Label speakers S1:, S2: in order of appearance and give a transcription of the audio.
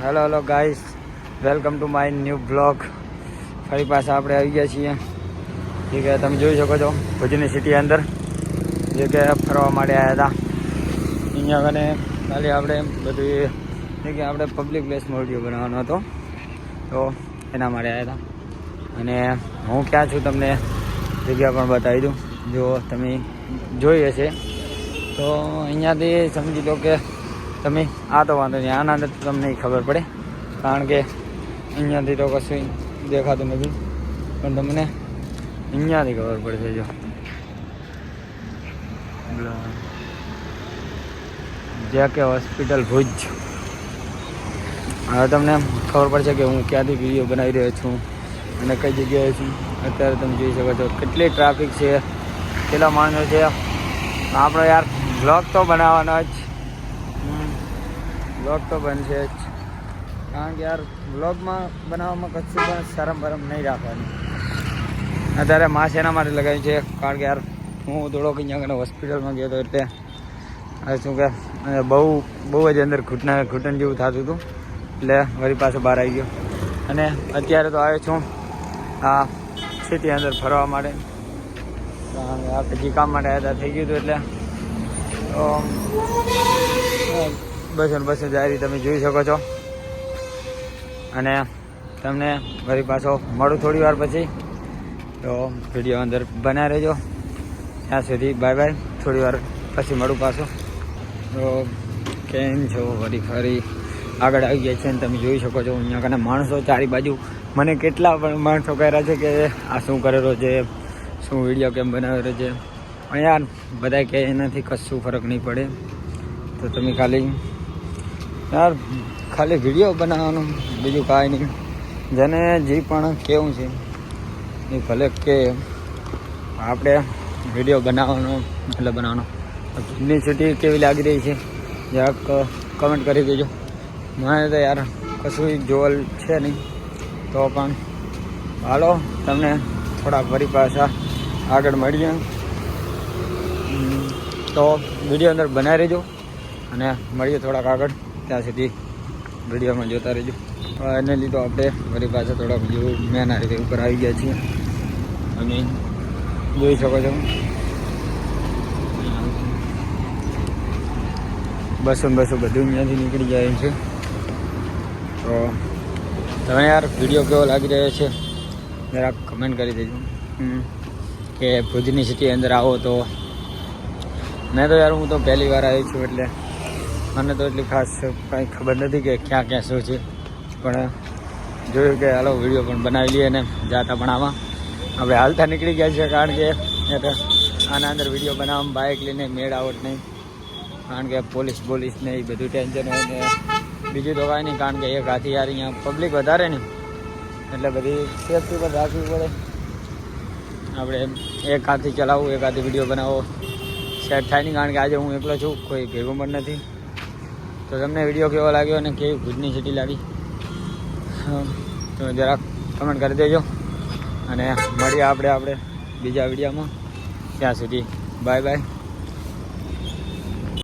S1: Hello guys, welcome to my new blog. ફરી પાછા આપણે આવી ગયા છીએ. જે કે તમે જોઈ શકો છો ભુજની સિટી અંદર જે કે ફરવા માટે આવ્યા હતા. અહીંયા આગળ ખાલી આપણે બધું જે કે આપણે પબ્લિક પ્લેસમાં વિડીયો બનાવવાનો હતો, તો એના માટે આવ્યા હતા. અને હું ક્યાં છું તમને જગ્યા પણ બતાવી દઉં. જો તમે જોઈ હશે તો અહીંયાથી સમજી લો કે તમે આ તો વાંધો નહીં, આના અંદર તમને ખબર પડે, કારણ કે અહીંયાથી તો કશું દેખાતું નથી, પણ તમને અહીંયાથી ખબર પડશે. જો જેકે હોસ્પિટલ ભુજ, હવે તમને ખબર પડશે કે હું ક્યાંથી વિડીયો બનાવી રહ્યો છું અને કઈ જગ્યાએ છું. અત્યારે તમે જોઈ શકો છો કેટલી ટ્રાફિક છે, કેટલા માણસો છે. આપણો યાર બ્લોગ તો બનાવવાનો જ, બ્લોગ તો બનશે જ, કારણ કે યાર બ્લોગમાં બનાવવામાં કશું પણ શરમ બરમ નહીં રાખવાની. અત્યારે માસ એના માટે લગાવી છે, કારણ કે યાર હું થોડોક અહીંયા આગળ હોસ્પિટલમાં ગયો હતો, એટલે હવે શું કે બહુ જ અંદર ઘૂંટણ જેવું થતું હતું, એટલે વળી પાછો બહાર આવી ગયો. અને અત્યારે તો આવ્યો છું આ સિટી અંદર ફરવા માટે, કારણ કે આ પછી કામ માટે આવ્યા થઈ ગયું હતું, એટલે બસો જારી તમે જોઈ શકો છો. અને તમને વળી પાછો મળું થોડી વાર પછી, તો વિડીયો અંદર બનાવી રહેજો. ત્યાં સુધી બાય બાય, થોડી વાર પછી મળું પાછો. તો કેમ છો? ફરી આગળ આવી ગયા છે ને તમે જોઈ શકો છો અહીંયા કને માણસો ચારી બાજુ. મને કેટલા પણ માણસો કહેરા છે કે આ શું કરેલો છે, શું વિડીયો કેમ બનાવેલો છે, પણ યાર બધા કહે એનાથી કશું ફરક નહીં પડે. તો તમે ખાલી વિડીયો બનાવવાનું, બીજું કાંઈ નહીં. જેને જે પણ કેવું છે એ ભલે કે આપણે વિડીયો બનાવવાનો એટલે બનાવવાનો. ભુજની સિટી કેવી લાગી રહી છે જરાક કમેન્ટ કરી દેજો. મને તો યાર કશું જોલ છે નહીં, તો પણ હાલો તમને થોડાક ફરી પાછા આગળ મળીએ. તો વિડીયો અંદર બનાવી રહેજો અને મળીએ થોડાક આગળ. ત્યાં સુધી વિડીયોમાં જોતા રહેજો. એને લીધો આપણે ફરી પાછા થોડાક જેવું મેન હાઈવે ઉપર આવી ગયા છીએ. અને જોઈ શકો છો બસો બધું અહીંયાથી નીકળી જાય છે. તો તમે યાર વિડીયો કેવો લાગી રહ્યો છે જરાક કમેન્ટ કરી દેજો. કે ભુજની સિટી અંદર આવો તો મેં તો યાર હું તો પહેલી વાર આવી છું, એટલે મને તો એટલી ખાસ કાંઈ ખબર નથી કે ક્યાં શું છે, પણ જોયું કે હાલો વિડીયો પણ બનાવી લઈએ અને જાતા પણ આપણે હાલતા નીકળી ગયા છે, કારણ કે આના અંદર વિડીયો બનાવવામાં બાઇક લઈને મેળ આવટ નહીં, કારણ કે પોલીસ ને એ બધું ટેન્શન હોય ને બીજું તો કાંઈ નહીં, કારણ કે એક હાથી યાર અહીંયા પબ્લિક વધારે ને એટલે બધી સેફટી પર રાખવી પડે. આપણે એક હાથથી ચલાવવું, એક હાથથી વિડીયો બનાવો સેટ થાય નહીં, કારણ કે આજે હું એકલો છું, કોઈ ભેગું પણ નથી. તો તમને વિડીયો કેવો લાગ્યો અને કેવી ભુજની સિટી લાગી તો જરાક કમેન્ટ કરી દેજો. અને મળીએ આપણે બીજા વિડીયોમાં. ત્યાં સુધી બાય બાય.